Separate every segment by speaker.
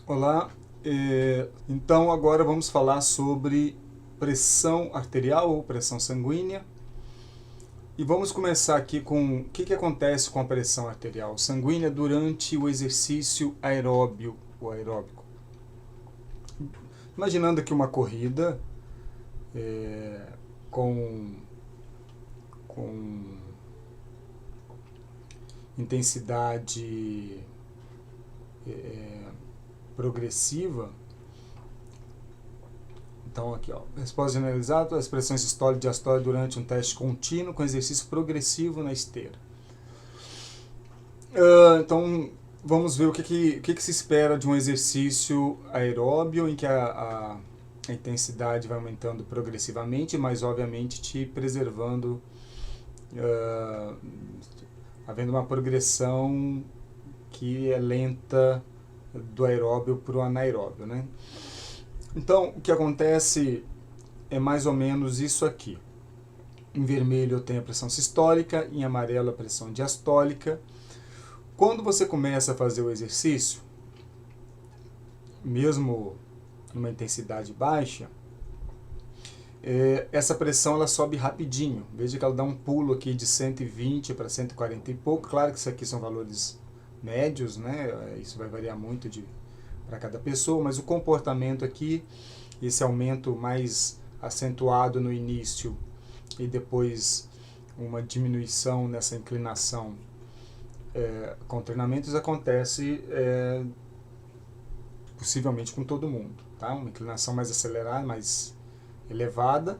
Speaker 1: Olá, então agora vamos falar sobre pressão arterial ou pressão sanguínea. E vamos começar aqui com o que acontece com a pressão arterial sanguínea durante o exercício aeróbio ou aeróbico. Imaginando aqui uma corrida com intensidade progressiva. Então aqui, ó, resposta generalizada, as pressões sistólica e diastólica durante um teste contínuo com exercício progressivo na esteira. Então vamos ver o que se espera de um exercício aeróbio em que a intensidade vai aumentando progressivamente, mas obviamente te preservando, havendo uma progressão que é lenta do aeróbio para o anaeróbio, né? Então, o que acontece é mais ou menos isso aqui. Em vermelho eu tenho a pressão sistólica, em amarelo a pressão diastólica. Quando você começa a fazer o exercício, mesmo numa intensidade baixa, essa pressão ela sobe rapidinho. Veja que ela dá um pulo aqui de 120 para 140 e pouco. Claro que isso aqui são valores médios, né? Isso vai variar muito para cada pessoa, mas o comportamento aqui, esse aumento mais acentuado no início e depois uma diminuição nessa inclinação com treinamentos, acontece possivelmente com todo mundo, tá? Uma inclinação mais acelerada, mais elevada,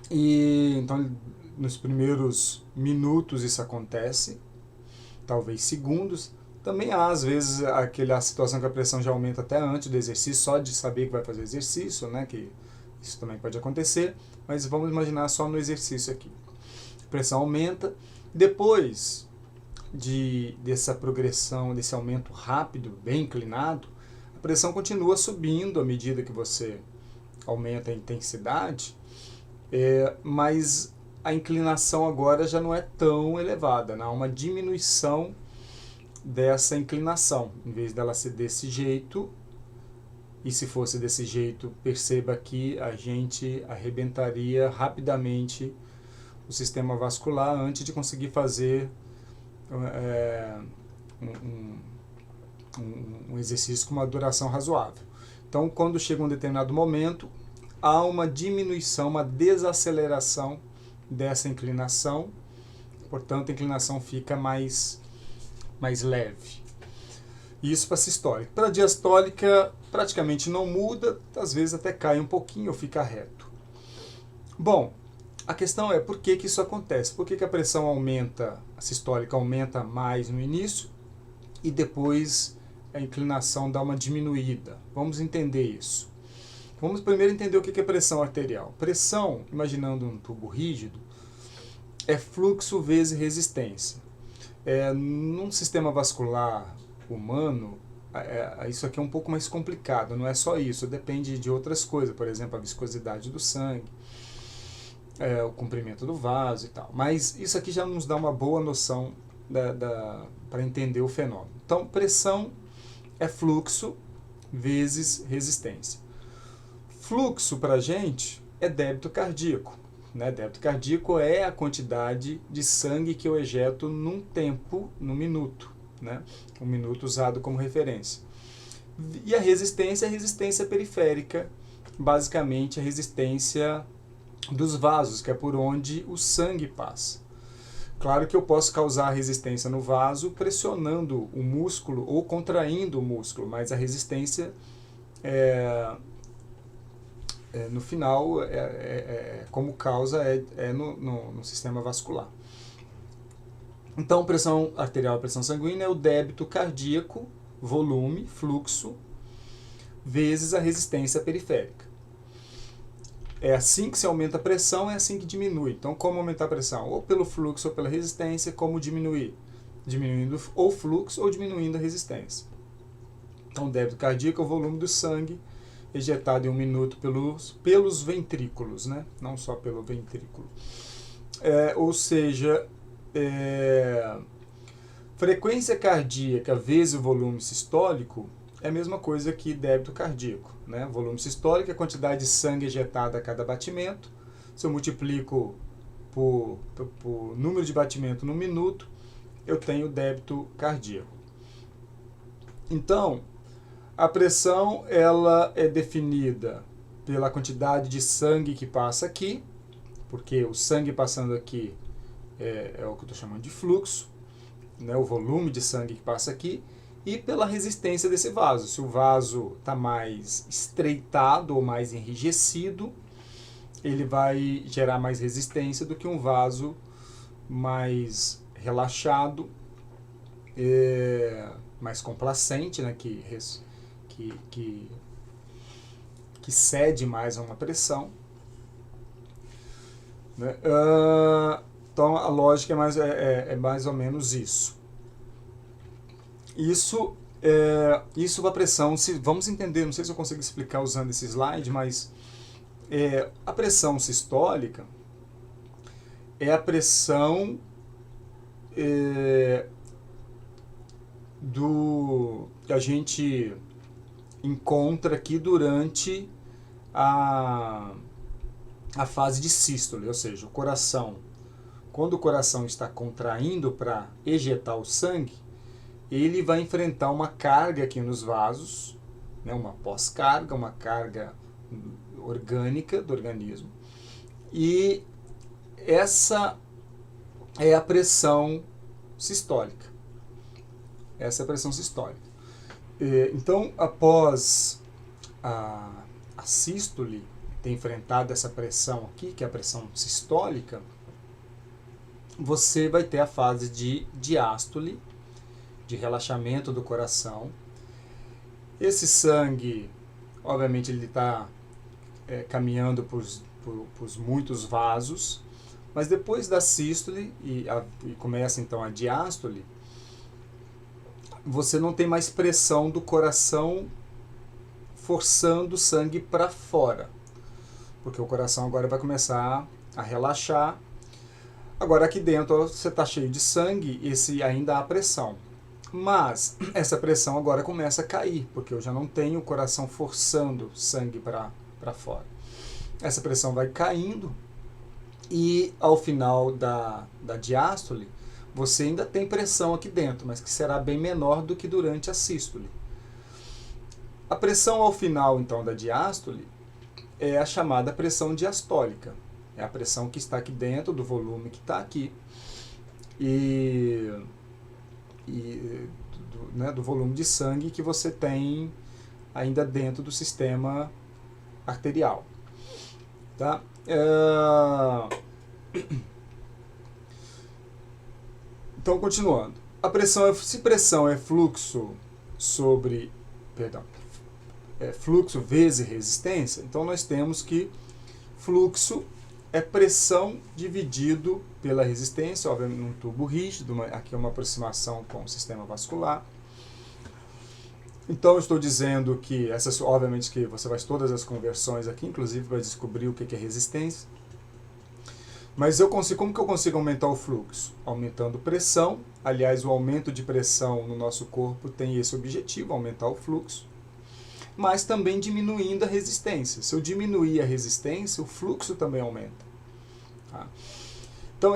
Speaker 1: e então nos primeiros minutos isso acontece, talvez segundos. Também há, às vezes, a situação que a pressão já aumenta até antes do exercício, só de saber que vai fazer exercício, né? Que isso também pode acontecer, mas vamos imaginar só no exercício aqui. A pressão aumenta, depois dessa progressão, desse aumento rápido, bem inclinado, a pressão continua subindo à medida que você aumenta a intensidade, mas a inclinação agora já não é tão elevada, né? Há uma diminuição dessa inclinação, em vez dela ser desse jeito, e se fosse desse jeito, perceba que a gente arrebentaria rapidamente o sistema vascular antes de conseguir fazer um exercício com uma duração razoável. Então, quando chega um determinado momento, há uma diminuição, uma desaceleração dessa inclinação, portanto a inclinação fica mais leve. Isso para a sistólica. Para a diastólica praticamente não muda, às vezes até cai um pouquinho ou fica reto. Bom, a questão é por que isso acontece? Por que a pressão aumenta, a sistólica aumenta mais no início e depois a inclinação dá uma diminuída? Vamos entender isso. Vamos primeiro entender o que é pressão arterial. Pressão, imaginando um tubo rígido, é fluxo vezes resistência. Num sistema vascular humano, isso aqui é um pouco mais complicado, não é só isso, depende de outras coisas, por exemplo, a viscosidade do sangue, o comprimento do vaso e tal. Mas isso aqui já nos dá uma boa noção para entender o fenômeno. Então, pressão é fluxo vezes resistência. Fluxo para a gente é débito cardíaco. Né? Débito cardíaco é a quantidade de sangue que eu ejeto num tempo, num minuto. Né? Um minuto usado como referência. E a resistência é a resistência periférica, basicamente a resistência dos vasos, que é por onde o sangue passa. Claro que eu posso causar resistência no vaso pressionando o músculo ou contraindo o músculo, mas a resistência no final, como causa, no sistema vascular. Então, pressão arterial e pressão sanguínea é o débito cardíaco, volume, fluxo, vezes a resistência periférica. É assim que se aumenta a pressão, é assim que diminui. Então, como aumentar a pressão? Ou pelo fluxo ou pela resistência. Como diminuir? Diminuindo ou fluxo ou diminuindo a resistência. Então, débito cardíaco é o volume do sangue ejetado em um minuto pelos ventrículos, né? Não só pelo ventrículo. Ou seja, frequência cardíaca vezes o volume sistólico é a mesma coisa que débito cardíaco, né? Volume sistólico é a quantidade de sangue ejetada a cada batimento. Se eu multiplico por número de batimento no minuto, eu tenho débito cardíaco. Então, a pressão ela é definida pela quantidade de sangue que passa aqui, porque o sangue passando aqui é o que eu estou chamando de fluxo, né? O volume de sangue que passa aqui, e pela resistência desse vaso. Se o vaso está mais estreitado ou mais enrijecido, ele vai gerar mais resistência do que um vaso mais relaxado, mais complacente, né? que cede mais a uma pressão. Né? Então a lógica é mais ou menos isso. Isso para a pressão, vamos entender, não sei se eu consigo explicar usando esse slide, mas a pressão sistólica é a pressão que a gente encontra aqui durante a fase de sístole, ou seja, o coração. Quando o coração está contraindo para ejetar o sangue, ele vai enfrentar uma carga aqui nos vasos, né, uma pós-carga, uma carga orgânica do organismo. E essa é a pressão sistólica. Essa é a pressão sistólica. Então, após a sístole ter enfrentado essa pressão aqui, que é a pressão sistólica, você vai ter a fase de diástole, de relaxamento do coração. Esse sangue, obviamente, ele está caminhando por muitos vasos, mas depois da sístole e começa então a diástole, você não tem mais pressão do coração forçando o sangue para fora, porque o coração agora vai começar a relaxar. Agora aqui dentro você está cheio de sangue, ainda há pressão. Mas essa pressão agora começa a cair, porque eu já não tenho o coração forçando sangue para fora. Essa pressão vai caindo e ao final da diástole, você ainda tem pressão aqui dentro, mas que será bem menor do que durante a sístole. A pressão ao final, então, da diástole é a chamada pressão diastólica. É a pressão que está aqui dentro do volume que está aqui. Do volume de sangue que você tem ainda dentro do sistema arterial. Tá? Então, continuando. Se pressão é fluxo fluxo vezes resistência, então nós temos que fluxo é pressão dividido pela resistência, obviamente num tubo rígido, aqui é uma aproximação com o sistema vascular. Então eu estou dizendo que, obviamente que você faz todas as conversões aqui, inclusive para descobrir o que é resistência. Mas como que eu consigo aumentar o fluxo? Aumentando pressão. Aliás, o aumento de pressão no nosso corpo tem esse objetivo, aumentar o fluxo. Mas também diminuindo a resistência. Se eu diminuir a resistência, o fluxo também aumenta. Tá? Então,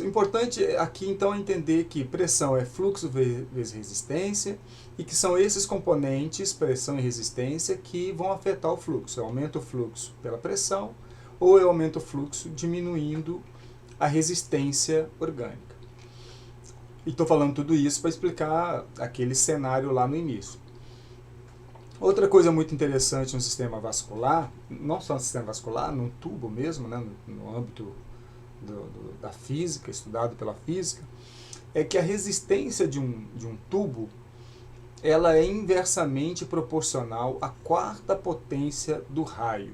Speaker 1: importante aqui então é entender que pressão é fluxo vezes resistência e que são esses componentes, pressão e resistência, que vão afetar o fluxo. Eu aumento o fluxo pela pressão ou eu aumento o fluxo diminuindo a resistência orgânica. E estou falando tudo isso para explicar aquele cenário lá no início. Outra coisa muito interessante no sistema vascular, não só no sistema vascular, no tubo mesmo, né, no âmbito da física, estudado pela física, é que a resistência de um tubo ela é inversamente proporcional à quarta potência do raio.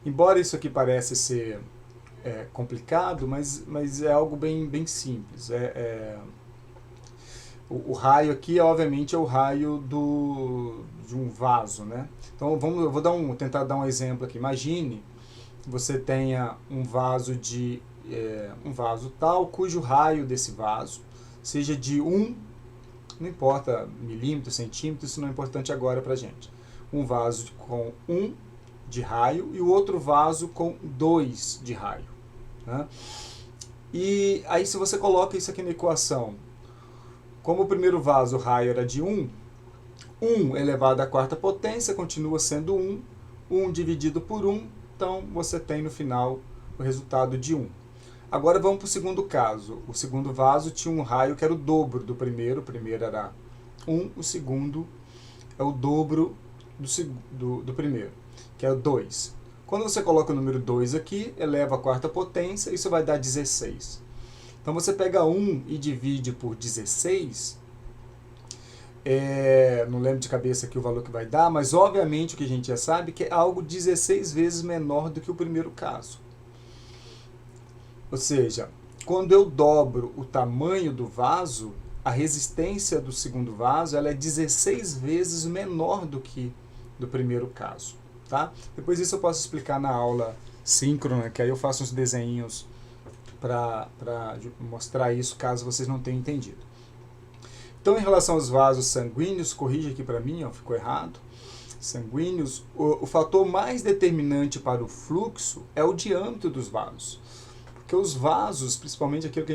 Speaker 1: Embora isso aqui pareça ser complicado, mas é algo bem simples. O raio aqui, obviamente, é o raio de um vaso, né? Então, eu vou tentar dar um exemplo aqui. Imagine que você tenha um vaso tal, cujo raio desse vaso seja de 1 Não importa milímetros, centímetros, isso não é importante agora para a gente. Um vaso com 1 de raio e o outro vaso com 2 de raio. Né? E aí se você coloca isso aqui na equação, como o primeiro vaso o raio era de 1, 1 elevado à quarta potência continua sendo 1, 1 dividido por 1, então você tem no final o resultado de 1. Agora vamos para o segundo caso. O segundo vaso tinha um raio que era o dobro do primeiro. O primeiro era 1, o segundo é o dobro do primeiro, que é o 2. Quando você coloca o número 2 aqui, eleva a quarta potência, isso vai dar 16. Então você pega 1 e divide por 16, não lembro de cabeça aqui o valor que vai dar, mas obviamente o que a gente já sabe que é algo 16 vezes menor do que o primeiro caso. Ou seja, quando eu dobro o tamanho do vaso, a resistência do segundo vaso ela é 16 vezes menor do que do primeiro caso. Tá? Depois disso eu posso explicar na aula síncrona, que aí eu faço uns desenhinhos para mostrar isso, caso vocês não tenham entendido. Então, em relação aos vasos sanguíneos, corrija aqui para mim, ó, ficou errado. Sanguíneos, o fator mais determinante para o fluxo é o diâmetro dos vasos. Porque os vasos, principalmente aquilo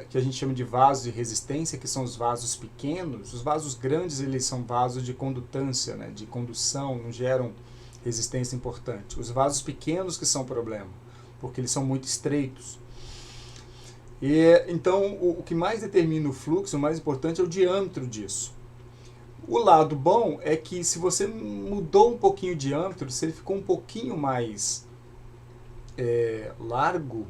Speaker 1: que a gente chama de vasos de resistência, que são os vasos pequenos, os vasos grandes eles são vasos de condutância, né, de condução, não geram resistência importante. Os vasos pequenos que são o problema, porque eles são muito estreitos. Então, o que mais determina o fluxo, o mais importante é o diâmetro disso. O lado bom é que se você mudou um pouquinho o diâmetro, se ele ficou um pouquinho mais largo,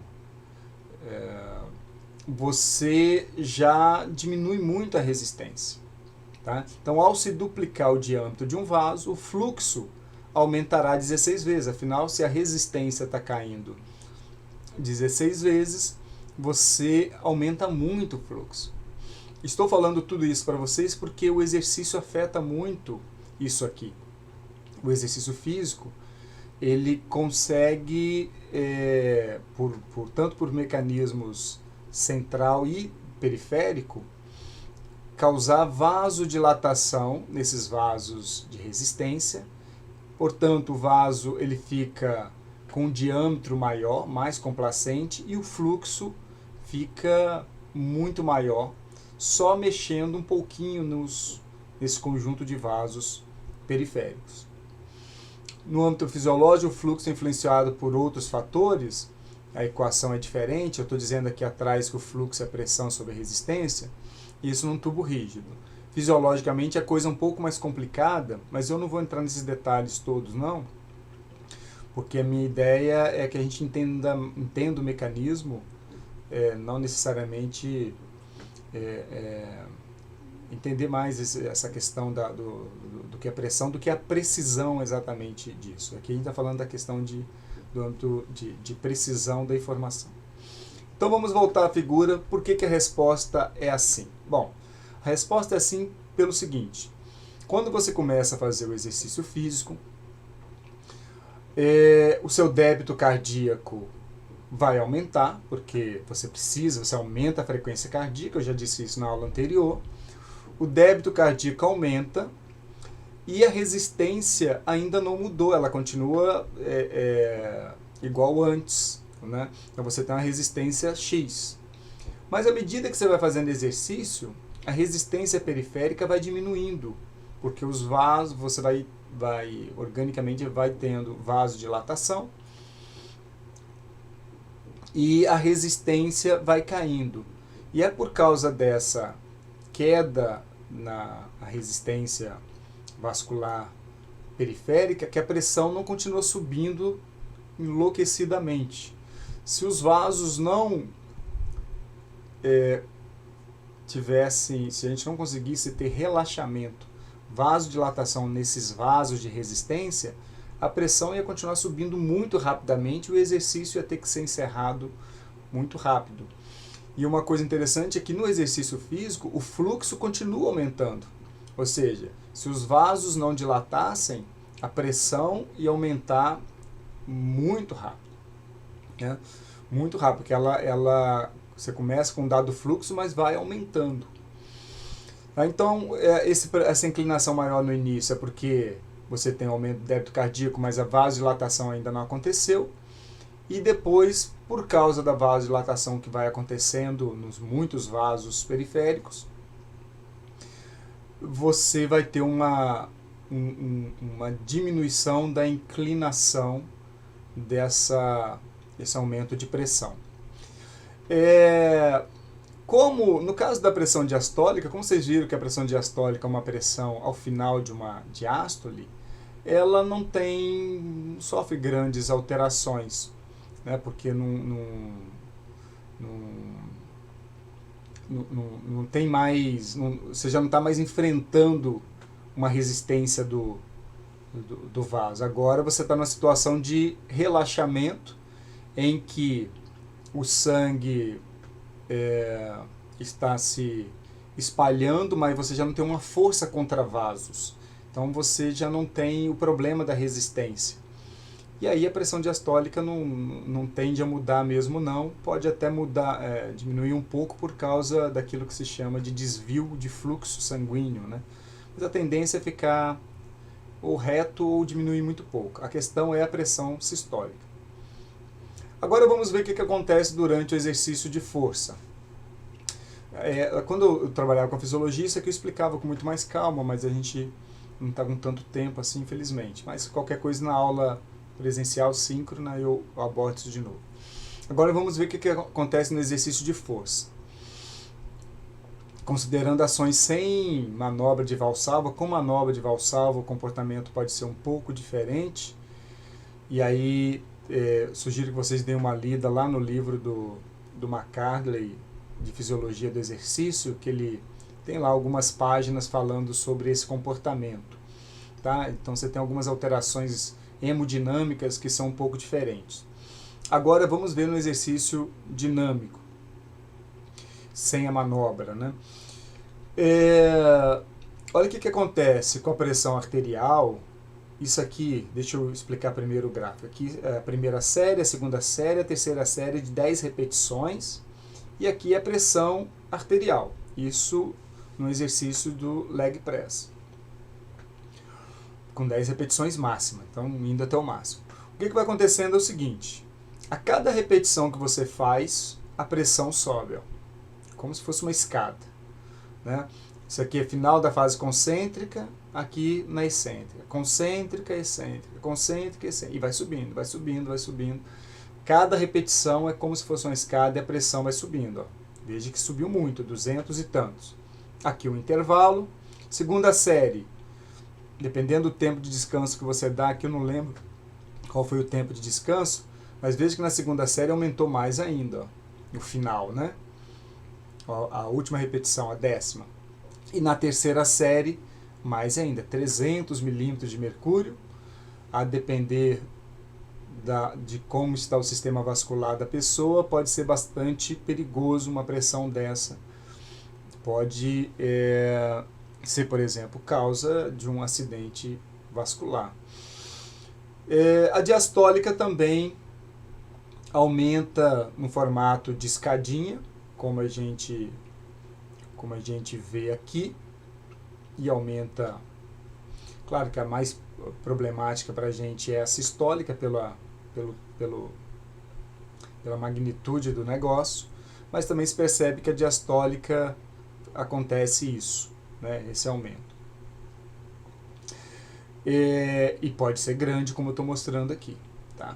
Speaker 1: você já diminui muito a resistência. Tá? Então, ao se duplicar o diâmetro de um vaso, o fluxo aumentará 16 vezes. Afinal, se a resistência está caindo 16 vezes, você aumenta muito o fluxo. Estou falando tudo isso para vocês porque o exercício afeta muito isso aqui. O exercício físico, ele consegue, tanto por mecanismos central e periférico, causar vasodilatação nesses vasos de resistência. Portanto, o vaso ele fica com um diâmetro maior, mais complacente, e o fluxo fica muito maior, só mexendo um pouquinho nesse conjunto de vasos periféricos. No âmbito fisiológico, o fluxo é influenciado por outros fatores, a equação é diferente, eu estou dizendo aqui atrás que o fluxo é pressão sobre resistência, isso num tubo rígido. Fisiologicamente a coisa é um pouco mais complicada, mas eu não vou entrar nesses detalhes todos não, porque a minha ideia é que a gente entenda o mecanismo, não necessariamente entender mais essa questão do que é pressão, do que a precisão exatamente disso. Aqui a gente está falando da questão do âmbito de precisão da informação. Então vamos voltar à figura. Por que a resposta é assim? Bom, a resposta é assim pelo seguinte. Quando você começa a fazer o exercício físico, o seu débito cardíaco vai aumentar, porque você aumenta a frequência cardíaca, eu já disse isso na aula anterior. O débito cardíaco aumenta e a resistência ainda não mudou, ela continua igual antes, né? Então você tem uma resistência X. Mas à medida que você vai fazendo exercício, a resistência periférica vai diminuindo, porque os vasos, você organicamente vai tendo vasodilatação e a resistência vai caindo. E é por causa dessa queda na resistência vascular periférica que a pressão não continua subindo enlouquecidamente. Se os vasos não se a gente não conseguisse ter relaxamento, vasodilatação nesses vasos de resistência, a pressão ia continuar subindo muito rapidamente e o exercício ia ter que ser encerrado muito rápido. E uma coisa interessante é que no exercício físico o fluxo continua aumentando. Ou seja, se os vasos não dilatassem, a pressão ia aumentar muito rápido. Né? Muito rápido, porque você começa com um dado fluxo, mas vai aumentando. Tá? Então, essa inclinação maior no início é porque você tem aumento do débito cardíaco, mas a vasodilatação ainda não aconteceu. E depois, por causa da vasodilatação que vai acontecendo nos muitos vasos periféricos, você vai ter uma diminuição da inclinação desse aumento de pressão. Como no caso da pressão diastólica, como vocês viram que a pressão diastólica é uma pressão ao final de uma diástole, ela não sofre grandes alterações, né? Porque não tem mais, você já não está mais enfrentando uma resistência do vaso. Agora você está numa situação de relaxamento em que o sangue está se espalhando, mas você já não tem uma força contra vasos. Então você já não tem o problema da resistência. E aí a pressão diastólica não tende a mudar mesmo não, pode até mudar, diminuir um pouco por causa daquilo que se chama de desvio de fluxo sanguíneo, né? Mas a tendência é ficar ou reto ou diminuir muito pouco. A questão é a pressão sistólica. Agora vamos ver o que acontece durante o exercício de força. Quando eu trabalhava com a fisiologia, isso aqui eu explicava com muito mais calma, mas a gente não está com tanto tempo assim, infelizmente. Mas qualquer coisa na aula presencial síncrona eu abordo isso de novo. Agora vamos ver o que acontece no exercício de força. Considerando ações sem manobra de Valsalva, com manobra de Valsalva o comportamento pode ser um pouco diferente. E aí sugiro que vocês deem uma lida lá no livro do McCarley, de Fisiologia do Exercício, que ele tem lá algumas páginas falando sobre esse comportamento. Tá? Então você tem algumas alterações hemodinâmicas que são um pouco diferentes. Agora vamos ver no exercício dinâmico, sem a manobra, né? Olha o que acontece com a pressão arterial. Isso aqui, deixa eu explicar primeiro o gráfico. Aqui é a primeira série, a segunda série, a terceira série de 10 repetições. E aqui é a pressão arterial. Isso no exercício do leg press. Com 10 repetições máxima, então indo até o máximo. O que vai acontecendo é o seguinte: a cada repetição que você faz, a pressão sobe, ó, como se fosse uma escada, né? Isso aqui é final da fase concêntrica, aqui na excêntrica. Concêntrica, excêntrica, concêntrica, excêntrica. E vai subindo, vai subindo, vai subindo. Cada repetição é como se fosse uma escada e a pressão vai subindo, ó. Veja que subiu muito, 200 e tantos. Aqui o intervalo. Segunda série, dependendo do tempo de descanso que você dá, aqui eu não lembro qual foi o tempo de descanso, mas veja que na segunda série aumentou mais ainda, ó, no final, né? Ó, a última repetição, a 10ª. E na terceira série, mais ainda, 300 milímetros de mercúrio, a depender de como está o sistema vascular da pessoa, pode ser bastante perigoso uma pressão dessa. Pode ser, por exemplo, causa de um acidente vascular. A diastólica também aumenta no formato de escadinha, como a gente vê aqui, e aumenta. Claro que a mais problemática para a gente é a sistólica pela magnitude do negócio, mas também se percebe que a diastólica acontece isso, né, esse aumento. E pode ser grande, como eu estou mostrando aqui. Tá?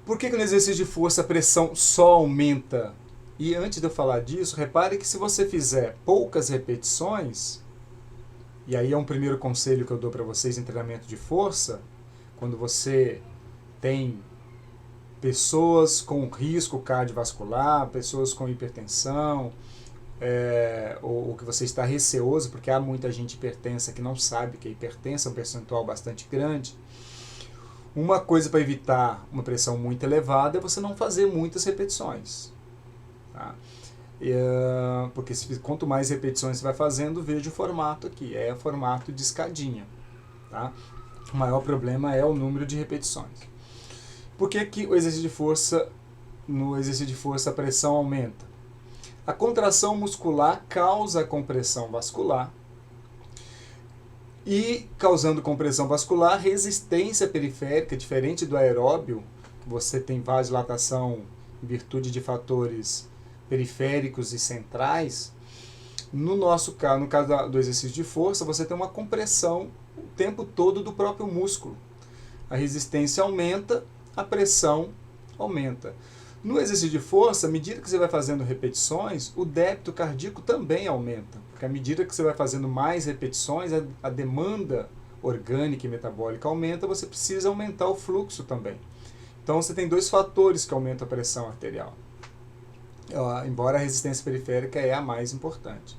Speaker 1: Por que no exercício de força a pressão só aumenta? E antes de eu falar disso, repare que se você fizer poucas repetições, e aí é um primeiro conselho que eu dou para vocês em treinamento de força, quando você tem pessoas com risco cardiovascular, pessoas com hipertensão, ou que você está receoso, porque há muita gente hipertensa que não sabe que é hipertensa, um percentual bastante grande. Uma coisa para evitar uma pressão muito elevada é você não fazer muitas repetições. Tá? Porque quanto mais repetições você vai fazendo, veja o formato aqui, é o formato de escadinha. Tá? O maior problema é o número de repetições. Por que o exercício de força, no exercício de força a pressão aumenta? A contração muscular causa compressão vascular e, causando compressão vascular, resistência periférica, diferente do aeróbio, que você tem vasodilatação em virtude de fatores periféricos e centrais. No nosso caso, no caso do exercício de força, você tem uma compressão o tempo todo do próprio músculo. A resistência aumenta, a pressão aumenta. No exercício de força, à medida que você vai fazendo repetições, o débito cardíaco também aumenta. Porque à medida que você vai fazendo mais repetições, a demanda orgânica e metabólica aumenta, você precisa aumentar o fluxo também. Então você tem dois fatores que aumentam a pressão arterial. Embora a resistência periférica é a mais importante.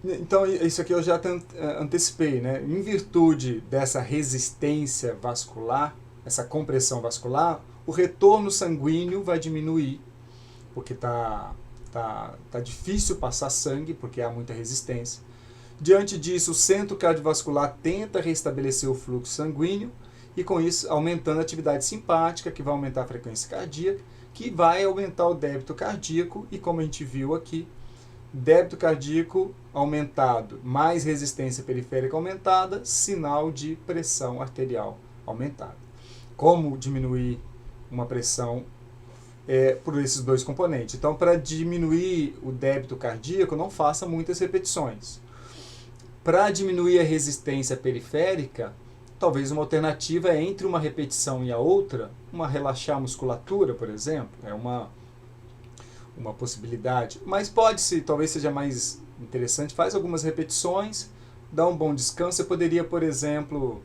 Speaker 1: Então, isso aqui eu já antecipei, né? Em virtude dessa resistência vascular, essa compressão vascular, o retorno sanguíneo vai diminuir, porque tá difícil passar sangue, porque há muita resistência. Diante disso, o centro cardiovascular tenta restabelecer o fluxo sanguíneo, e com isso aumentando a atividade simpática, que vai aumentar a frequência cardíaca, que vai aumentar o débito cardíaco, e como a gente viu aqui, débito cardíaco aumentado, mais resistência periférica aumentada, sinal de pressão arterial aumentada. Como diminuir uma pressão por esses dois componentes? Então, para diminuir o débito cardíaco, não faça muitas repetições. Para diminuir a resistência periférica, talvez uma alternativa entre uma repetição e a outra, relaxar a musculatura, por exemplo, é uma possibilidade. Mas talvez seja mais interessante, faz algumas repetições, dá um bom descanso. Você poderia, por exemplo,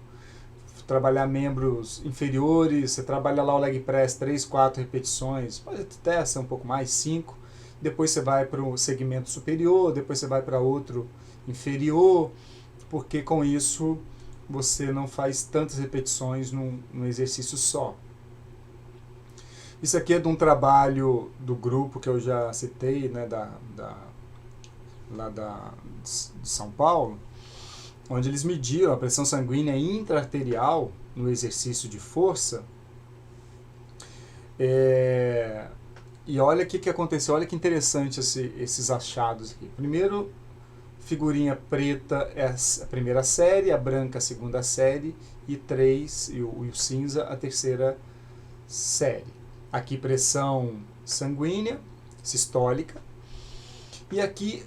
Speaker 1: trabalhar membros inferiores, você trabalha lá o leg press 3, 4 repetições, pode até ser um pouco mais, 5, depois você vai para o segmento superior, depois você vai para outro inferior, porque com isso você não faz tantas repetições num exercício só. Isso aqui é de um trabalho do grupo que eu já citei, né, lá de São Paulo, onde eles mediram a pressão sanguínea intra-arterial no exercício de força. E olha o que aconteceu, olha que interessante esses achados aqui. Primeiro, figurinha preta é a primeira série, a branca a segunda série, e o cinza a terceira série. Aqui pressão sanguínea, sistólica. E aqui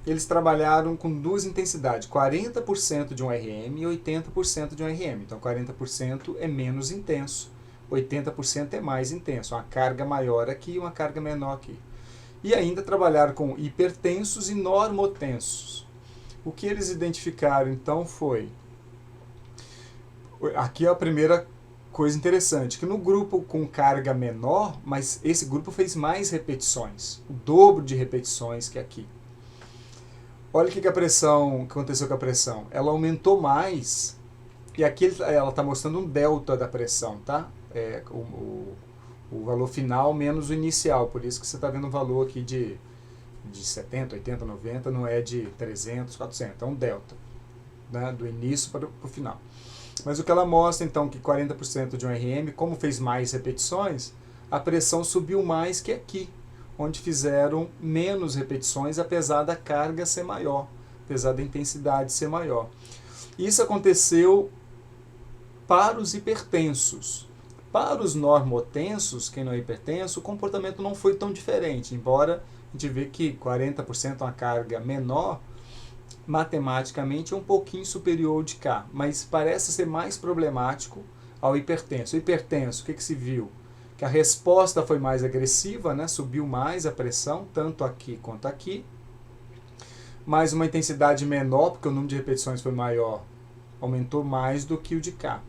Speaker 1: eles trabalharam com duas intensidades, 40% de um RM e 80% de um RM. Então 40% é menos intenso, 80% é mais intenso. Uma carga maior aqui e uma carga menor aqui. E ainda trabalharam com hipertensos e normotensos. O que eles identificaram então foi... Aqui é a primeira coisa interessante, que no grupo com carga menor, mas esse grupo fez mais repetições, o dobro de repetições que aqui. Olha o que aconteceu com a pressão. Ela aumentou mais, e aqui ela está mostrando um delta da pressão, tá? O valor final menos o inicial, por isso que você está vendo um valor aqui de 70, 80, 90, não é de 300, 400, é um delta, né? Do início para o final. Mas o que ela mostra, então, que 40% de um RM, como fez mais repetições, a pressão subiu mais que aqui, onde fizeram menos repetições, apesar da carga ser maior, apesar da intensidade ser maior. Isso aconteceu para os hipertensos. Para os normotensos, quem não é hipertenso, o comportamento não foi tão diferente, embora a gente vê que 40% é uma carga menor, matematicamente é um pouquinho superior ao de cá, mas parece ser mais problemático ao hipertenso. O hipertenso, o que se viu? Que a resposta foi mais agressiva, né? Subiu mais a pressão, tanto aqui quanto aqui, mas uma intensidade menor, porque o número de repetições foi maior, aumentou mais do que o de cá.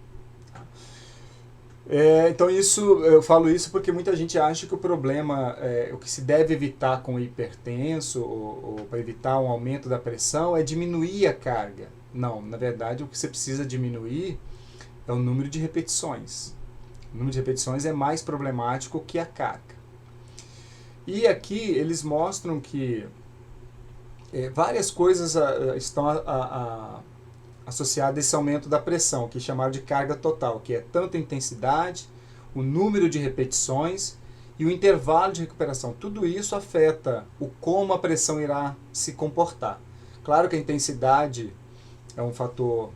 Speaker 1: Então eu falo isso porque muita gente acha que o problema, o que se deve evitar com o hipertenso, ou para evitar um aumento da pressão, é diminuir a carga. Não, na verdade o que você precisa diminuir é o número de repetições. O número de repetições é mais problemático que a carga. E aqui eles mostram que várias coisas estão associado a esse aumento da pressão, que é chamado de carga total, que é tanto a intensidade, o número de repetições e o intervalo de recuperação. Tudo isso afeta o como a pressão irá se comportar. Claro que a intensidade é um fator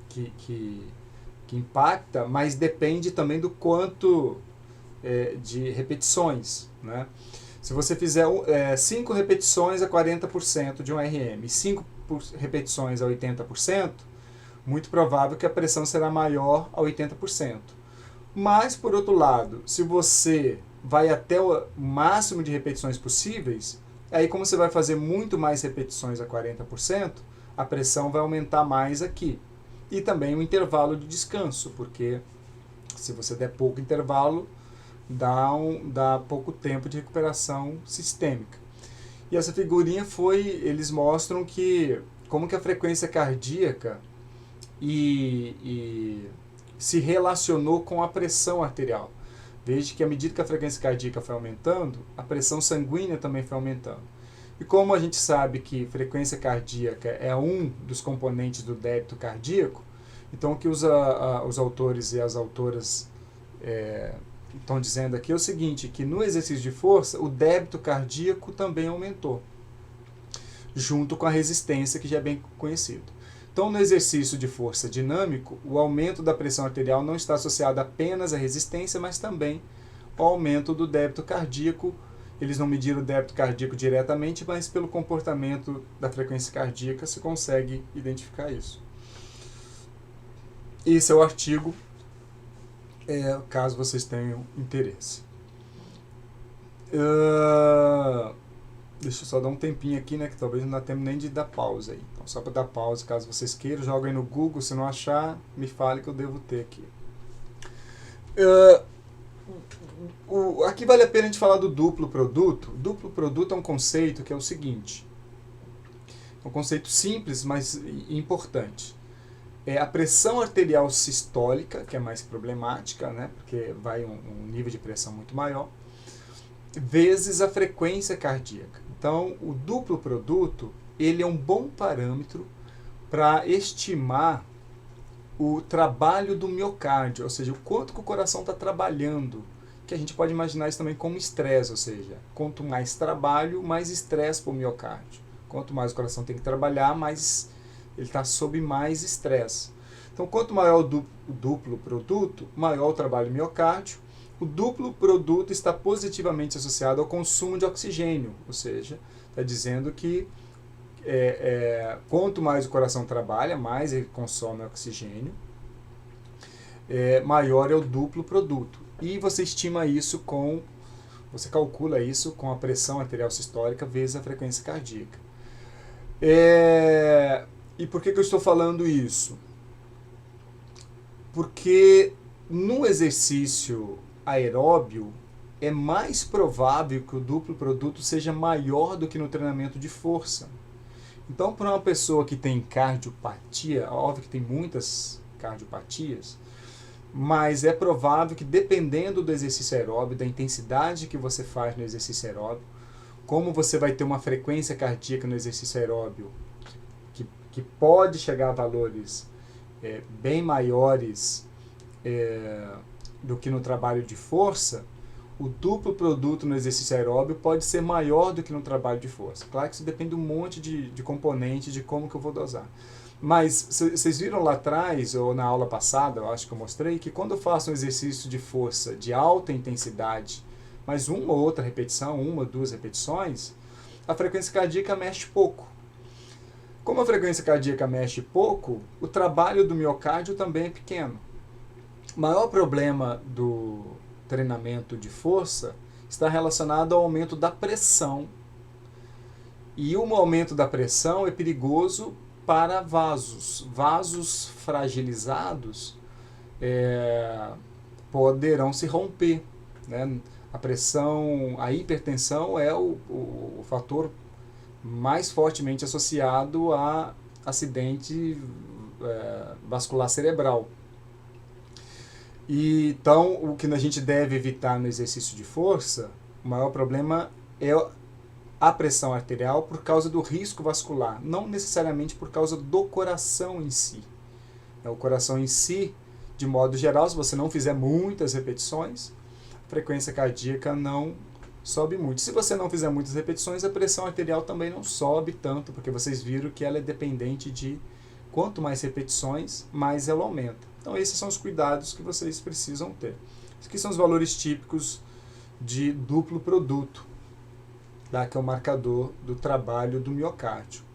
Speaker 1: que impacta, mas depende também do quanto de repetições, né? Se você fizer 5 repetições a 40% de um RM e 5 repetições a 80%, muito provável que a pressão será maior a 80%. Mas, por outro lado, se você vai até o máximo de repetições possíveis, aí como você vai fazer muito mais repetições a 40%, a pressão vai aumentar mais aqui. E também o intervalo de descanso, porque se você der pouco intervalo, dá pouco tempo de recuperação sistêmica. E essa figurinha eles mostram como que a frequência cardíaca se relacionou com a pressão arterial. Veja que à medida que a frequência cardíaca foi aumentando, a pressão sanguínea também foi aumentando. E como a gente sabe que frequência cardíaca é um dos componentes do débito cardíaco, então o que os autores e as autoras estão dizendo aqui é o seguinte, que no exercício de força, o débito cardíaco também aumentou, junto com a resistência, que já é bem conhecido. Então, no exercício de força dinâmico, o aumento da pressão arterial não está associado apenas à resistência, mas também ao aumento do débito cardíaco. Eles não mediram o débito cardíaco diretamente, mas pelo comportamento da frequência cardíaca se consegue identificar isso. Esse é o artigo, caso vocês tenham interesse. Deixa eu só dar um tempinho aqui, né, que talvez não dá tempo nem de dar pausa aí. Então, só para dar pausa, caso vocês queiram, joga aí no Google, se não achar, me fale que eu devo ter aqui. Aqui vale a pena a gente falar do duplo produto. Duplo produto é um conceito que é o seguinte, é um conceito simples, mas importante. A pressão arterial sistólica, que é mais problemática, né, porque vai um nível de pressão muito maior, vezes a frequência cardíaca. Então, o duplo produto, ele é um bom parâmetro para estimar o trabalho do miocárdio, ou seja, o quanto que o coração está trabalhando, que a gente pode imaginar isso também como estresse, ou seja, quanto mais trabalho, mais estresse para o miocárdio. Quanto mais o coração tem que trabalhar, mais ele está sob mais estresse. Então, quanto maior o duplo produto, maior o trabalho do miocárdio. O duplo produto está positivamente associado ao consumo de oxigênio, ou seja, está dizendo que quanto mais o coração trabalha, mais ele consome oxigênio, maior é o duplo produto. E você estima isso você calcula isso com a pressão arterial sistólica vezes a frequência cardíaca. E por que eu estou falando isso? Porque no exercício aeróbio, é mais provável que o duplo produto seja maior do que no treinamento de força. Então, para uma pessoa que tem cardiopatia, óbvio que tem muitas cardiopatias, mas é provável que dependendo do exercício aeróbio, da intensidade que você faz no exercício aeróbio, como você vai ter uma frequência cardíaca no exercício aeróbio que pode chegar a valores bem maiores do que no trabalho de força, o duplo produto no exercício aeróbio pode ser maior do que no trabalho de força. Claro que isso depende de um monte de componentes de como que eu vou dosar. Mas vocês viram lá atrás, ou na aula passada, eu acho que eu mostrei, que quando eu faço um exercício de força de alta intensidade, mais uma ou outra repetição, 1 ou 2 repetições, a frequência cardíaca mexe pouco. Como a frequência cardíaca mexe pouco, o trabalho do miocárdio também é pequeno. O maior problema do treinamento de força está relacionado ao aumento da pressão. E um aumento da pressão é perigoso para vasos. Vasos fragilizados poderão se romper, né? A pressão, a hipertensão é o fator mais fortemente associado a acidente vascular cerebral. E, então, o que a gente deve evitar no exercício de força, o maior problema é a pressão arterial por causa do risco vascular, não necessariamente por causa do coração em si. É o coração em si de modo geral, se você não fizer muitas repetições, a frequência cardíaca não sobe muito. Se você não fizer muitas repetições, a pressão arterial também não sobe tanto, porque vocês viram que ela é dependente de quanto mais repetições, mais ela aumenta. Então esses são os cuidados que vocês precisam ter. Esses aqui são os valores típicos de duplo produto, tá? Que é o marcador do trabalho do miocárdio.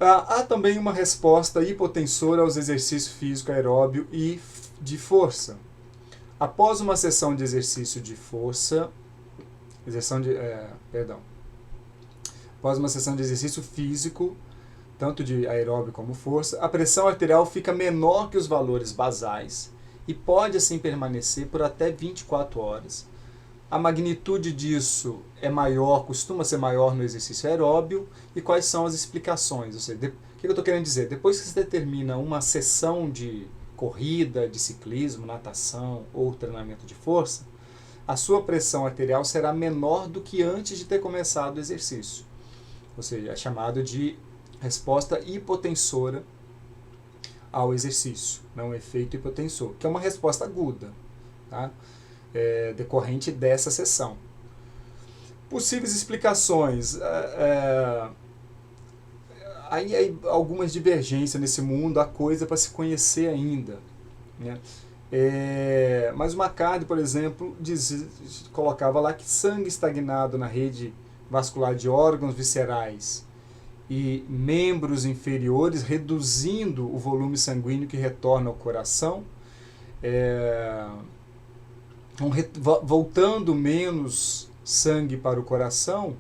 Speaker 1: Há também uma resposta hipotensora aos exercícios físico aeróbio e de força. Após uma sessão de exercício de força, após uma sessão de exercício físico, tanto de aeróbio como força, a pressão arterial fica menor que os valores basais e pode assim permanecer por até 24 horas. A magnitude disso é maior, costuma ser maior no exercício aeróbio. E quais são as explicações? Ou seja, o que eu estou querendo dizer? Depois que você termina uma sessão de corrida, de ciclismo, natação ou treinamento de força, a sua pressão arterial será menor do que antes de ter começado o exercício. Ou seja, é chamado de resposta hipotensora ao exercício, não efeito hipotensor, que é uma resposta aguda, tá? Decorrente dessa sessão. Possíveis explicações. Aí algumas divergências nesse mundo, há coisa para se conhecer ainda, né? Mas o McCarthy, por exemplo, colocava lá que sangue estagnado na rede vascular de órgãos viscerais e membros inferiores, reduzindo o volume sanguíneo que retorna ao coração, voltando menos sangue para o coração,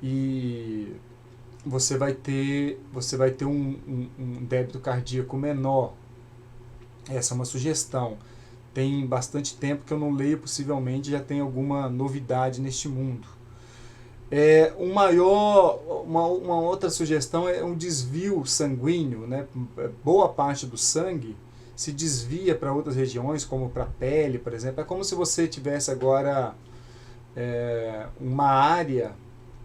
Speaker 1: e você vai ter um débito cardíaco menor. Essa é uma sugestão. Tem bastante tempo que eu não leio, possivelmente já tem alguma novidade neste mundo. Uma outra sugestão é um desvio sanguíneo, né? Boa parte do sangue se desvia para outras regiões, como para a pele, por exemplo. É como se você tivesse agora uma área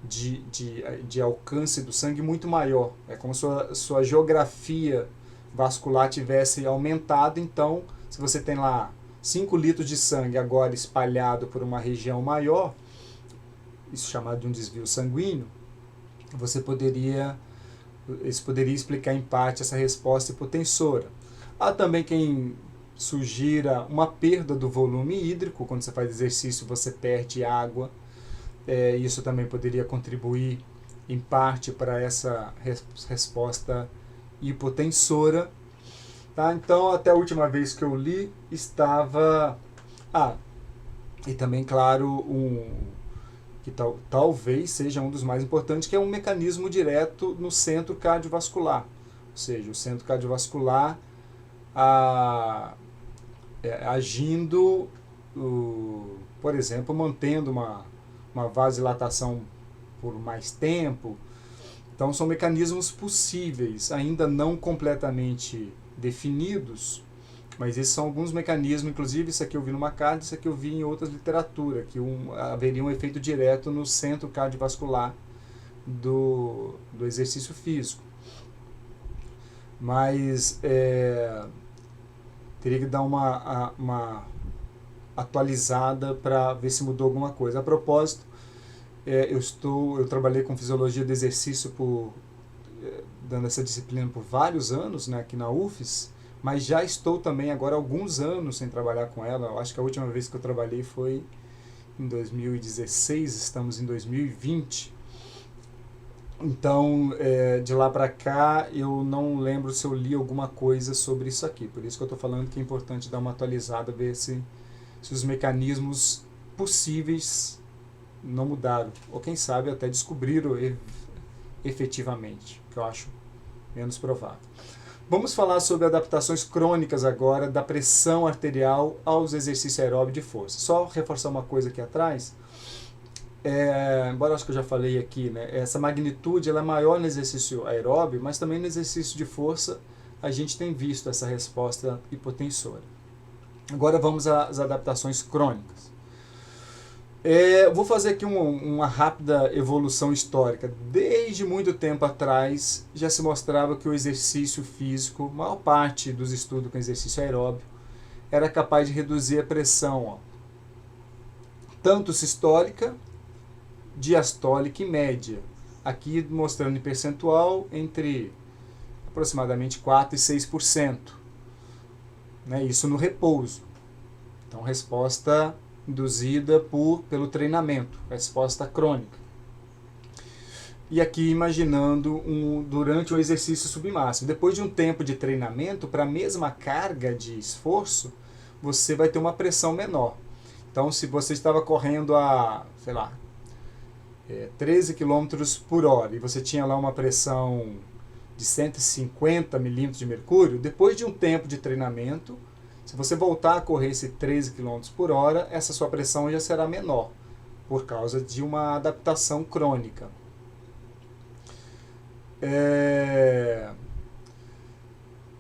Speaker 1: de alcance do sangue muito maior. É como se sua geografia vascular tivesse aumentado. Então, se você tem lá 5 litros de sangue agora espalhado por uma região maior, isso chamado de um desvio sanguíneo, isso poderia explicar em parte essa resposta hipotensora. Há também quem sugira uma perda do volume hídrico. Quando você faz exercício, você perde água. Isso também poderia contribuir em parte para essa resposta hipotensora. Tá? Então, até a última vez que eu li, estava... e também, claro, que talvez seja um dos mais importantes, que é um mecanismo direto no centro cardiovascular. Ou seja, o centro cardiovascular agindo, por exemplo, mantendo uma vasodilatação por mais tempo. Então, são mecanismos possíveis, ainda não completamente definidos, mas esses são alguns mecanismos. Inclusive, isso aqui eu vi numa carta, isso aqui eu vi em outras literaturas, que haveria um efeito direto no centro cardiovascular do exercício físico. Mas teria que dar uma atualizada para ver se mudou alguma coisa. A propósito, eu trabalhei com fisiologia do exercício dando essa disciplina por vários anos, né, aqui na UFES, mas já estou também agora há alguns anos sem trabalhar com ela. Eu acho que a última vez que eu trabalhei foi em 2016, estamos em 2020. Então, de lá para cá, eu não lembro se eu li alguma coisa sobre isso aqui. Por isso que eu estou falando que é importante dar uma atualizada, ver se os mecanismos possíveis não mudaram. Ou quem sabe até descobriram efetivamente, que eu acho menos provável. Vamos falar sobre adaptações crônicas agora da pressão arterial aos exercícios aeróbicos de força. Só reforçar uma coisa aqui atrás. Embora acho que eu já falei aqui, né, essa magnitude ela é maior no exercício aeróbio, mas também no exercício de força a gente tem visto essa resposta hipotensora. Agora vamos às adaptações crônicas. Vou fazer aqui uma rápida evolução histórica. Desde muito tempo atrás já se mostrava que o exercício físico, a maior parte dos estudos com exercício aeróbio, era capaz de reduzir a pressão, ó, tanto sistólica, diastólica e média. Aqui mostrando em percentual entre aproximadamente 4% e 6%. Né, isso no repouso. Então, resposta induzida pelo treinamento, resposta crônica. E aqui imaginando durante um exercício submáximo. Depois de um tempo de treinamento, para a mesma carga de esforço, você vai ter uma pressão menor. Então, se você estava correndo a, sei lá, 13 km por hora e você tinha lá uma pressão de 150 milímetros de mercúrio, depois de um tempo de treinamento, se você voltar a correr esse 13 km por hora, essa sua pressão já será menor, por causa de uma adaptação crônica.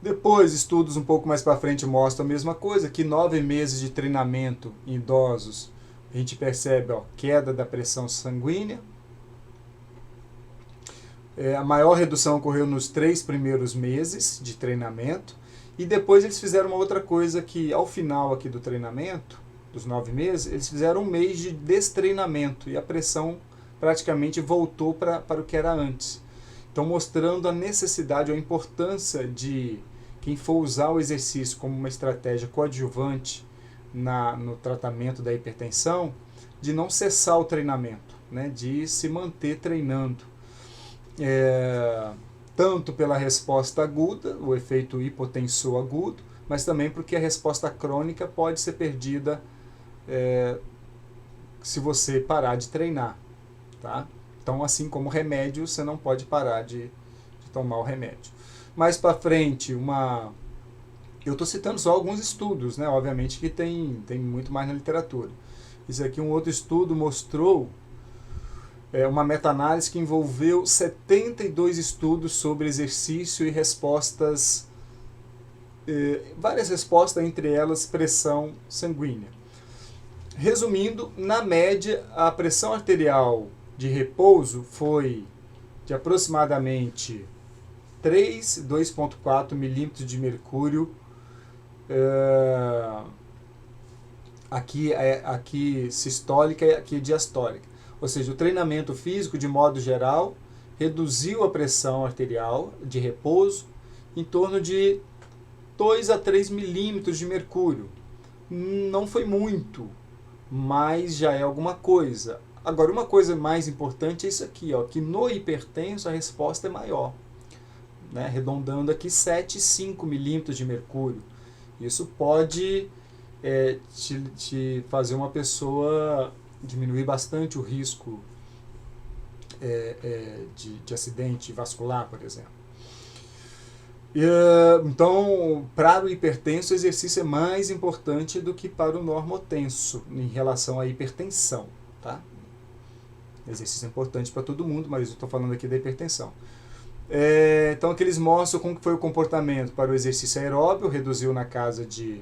Speaker 1: Depois, estudos um pouco mais para frente mostram a mesma coisa, que 9 meses de treinamento em idosos, a gente percebe, ó, queda da pressão sanguínea. A maior redução ocorreu nos 3 primeiros meses de treinamento. E depois eles fizeram uma outra coisa que, ao final aqui do treinamento, dos 9 meses, eles fizeram um mês de destreinamento e a pressão praticamente voltou para o que era antes. Então, mostrando a necessidade ou a importância de quem for usar o exercício como uma estratégia coadjuvante no tratamento da hipertensão, de não cessar o treinamento, né, de se manter treinando. Tanto pela resposta aguda, o efeito hipotensor agudo, mas também porque a resposta crônica pode ser perdida se você parar de treinar. Tá? Então, assim como remédio, você não pode parar de tomar o remédio. Mais para frente, eu estou citando só alguns estudos, né? Obviamente que tem muito mais na literatura. Isso aqui, um outro estudo mostrou uma meta-análise que envolveu 72 estudos sobre exercício e respostas, várias respostas, entre elas pressão sanguínea. Resumindo, na média, a pressão arterial de repouso foi de aproximadamente 2,4 milímetros de mercúrio, aqui sistólica e aqui diastólica. Ou seja, o treinamento físico, de modo geral, reduziu a pressão arterial de repouso em torno de 2 a 3 milímetros de mercúrio. Não foi muito, mas já é alguma coisa. Agora, uma coisa mais importante é isso aqui, ó, que no hipertenso a resposta é maior. Né? Arredondando aqui, 7,5 milímetros de mercúrio. Isso pode te fazer uma pessoa diminuir bastante o risco de acidente vascular, por exemplo. Então, para o hipertenso, o exercício é mais importante do que para o normotenso em relação à hipertensão. Tá? O exercício é importante para todo mundo, mas eu estou falando aqui da hipertensão. Então, aqui eles mostram como foi o comportamento para o exercício aeróbio, reduziu na casa de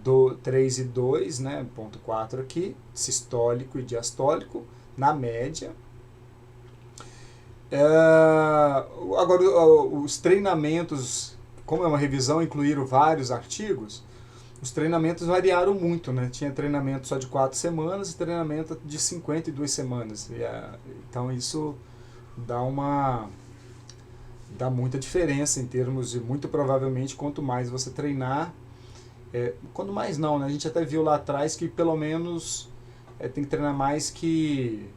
Speaker 1: 3,2, né, 0,4 aqui, sistólico e diastólico, na média. Agora, os treinamentos, como é uma revisão, incluíram vários artigos, os treinamentos variaram muito, né? Tinha treinamento só de 4 semanas e treinamento de 52 semanas. Então, isso dá muita diferença em termos de, muito provavelmente, quanto mais você treinar, quando mais não, né? A gente até viu lá atrás que pelo menos tem que treinar mais que...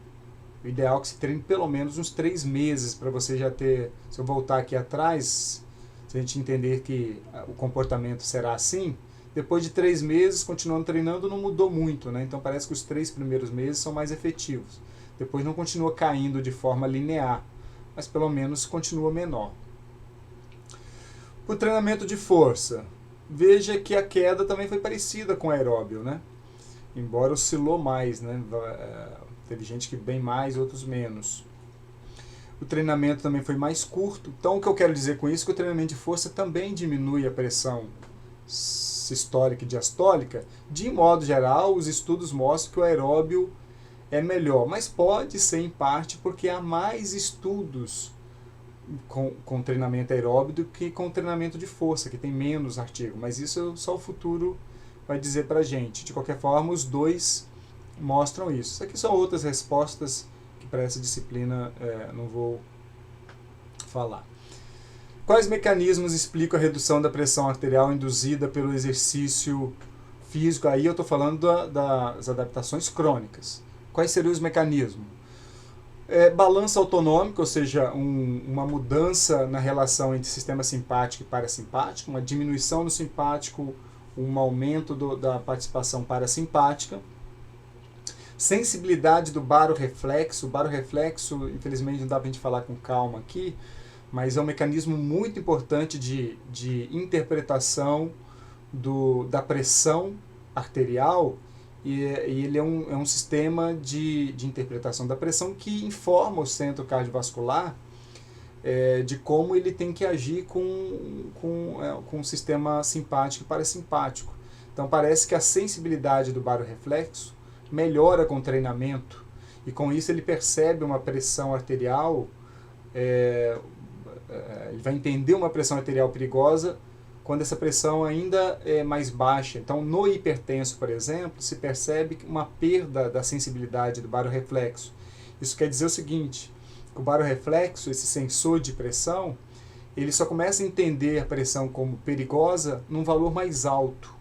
Speaker 1: O ideal é que se treine pelo menos uns 3 meses para você já ter... Se eu voltar aqui atrás, se a gente entender que o comportamento será assim, depois de 3 meses, continuando treinando, não mudou muito, né? Então parece que os 3 primeiros meses são mais efetivos. Depois não continua caindo de forma linear, mas pelo menos continua menor. O treinamento de força. Veja que a queda também foi parecida com o aeróbio, né? Embora oscilou mais, né? Teve gente que bem mais, outros menos. O treinamento também foi mais curto. Então, o que eu quero dizer com isso é que o treinamento de força também diminui a pressão sistólica e diastólica. De modo geral, os estudos mostram que o aeróbio é melhor, mas pode ser em parte porque há mais estudos com treinamento aeróbio do que com treinamento de força, que tem menos artigo, mas isso só o futuro vai dizer pra gente. De qualquer forma, os dois mostram isso. Isso aqui são outras respostas que para essa disciplina não vou falar. Quais mecanismos explicam a redução da pressão arterial induzida pelo exercício físico? Aí eu estou falando das adaptações crônicas. Quais seriam os mecanismos? Balança autonômica, ou seja, uma mudança na relação entre sistema simpático e parasimpático, uma diminuição no simpático, um aumento da participação parasimpática. Sensibilidade do baroreflexo. O baroreflexo, infelizmente, não dá para a gente falar com calma aqui, mas é um mecanismo muito importante de interpretação da pressão arterial, e ele é um sistema de interpretação da pressão que informa o centro cardiovascular de como ele tem que agir com o sistema simpático e parasimpático. Então parece que a sensibilidade do baroreflexo melhora com o treinamento, e com isso ele percebe uma pressão arterial, ele vai entender uma pressão arterial perigosa quando essa pressão ainda é mais baixa. Então, no hipertenso, por exemplo, se percebe uma perda da sensibilidade do baroreflexo. Isso quer dizer o seguinte, que o baroreflexo, esse sensor de pressão, ele só começa a entender a pressão como perigosa num valor mais alto.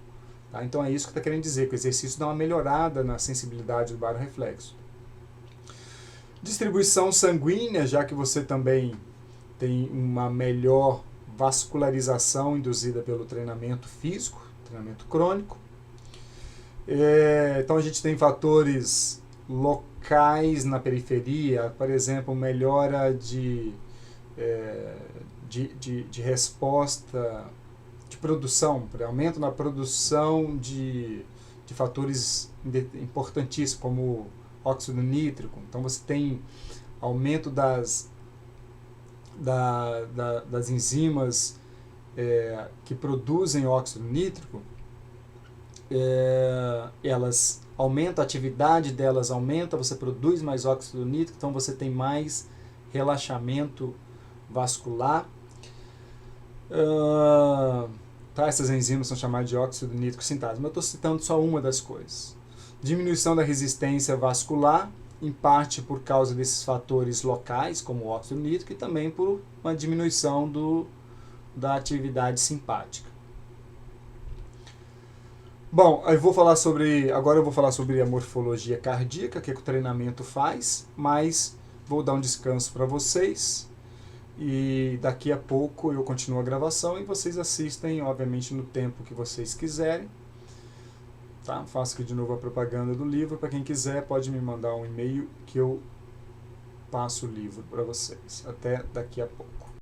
Speaker 1: Tá? Então, é isso que está querendo dizer, que o exercício dá uma melhorada na sensibilidade do baroreflexo. Distribuição sanguínea, já que você também tem uma melhor vascularização induzida pelo treinamento físico, treinamento crônico. Então a gente tem fatores locais na periferia, por exemplo, melhora de resposta, de produção, aumento na produção de fatores importantíssimos, como óxido nítrico. Então você tem aumento das enzimas que produzem óxido nítrico, elas aumentam, a atividade delas aumenta, você produz mais óxido nítrico, então você tem mais relaxamento vascular. Essas enzimas são chamadas de óxido nítrico sintase, mas eu estou citando só uma das coisas. Diminuição da resistência vascular, em parte por causa desses fatores locais, como o óxido nítrico, e também por uma diminuição da atividade simpática. Bom, agora eu vou falar sobre a morfologia cardíaca, que o treinamento faz, mas vou dar um descanso para vocês, e daqui a pouco eu continuo a gravação e vocês assistem, obviamente, no tempo que vocês quiserem. Tá? Faço aqui de novo a propaganda do livro. Para quem quiser, pode me mandar um e-mail que eu passo o livro para vocês. Até daqui a pouco.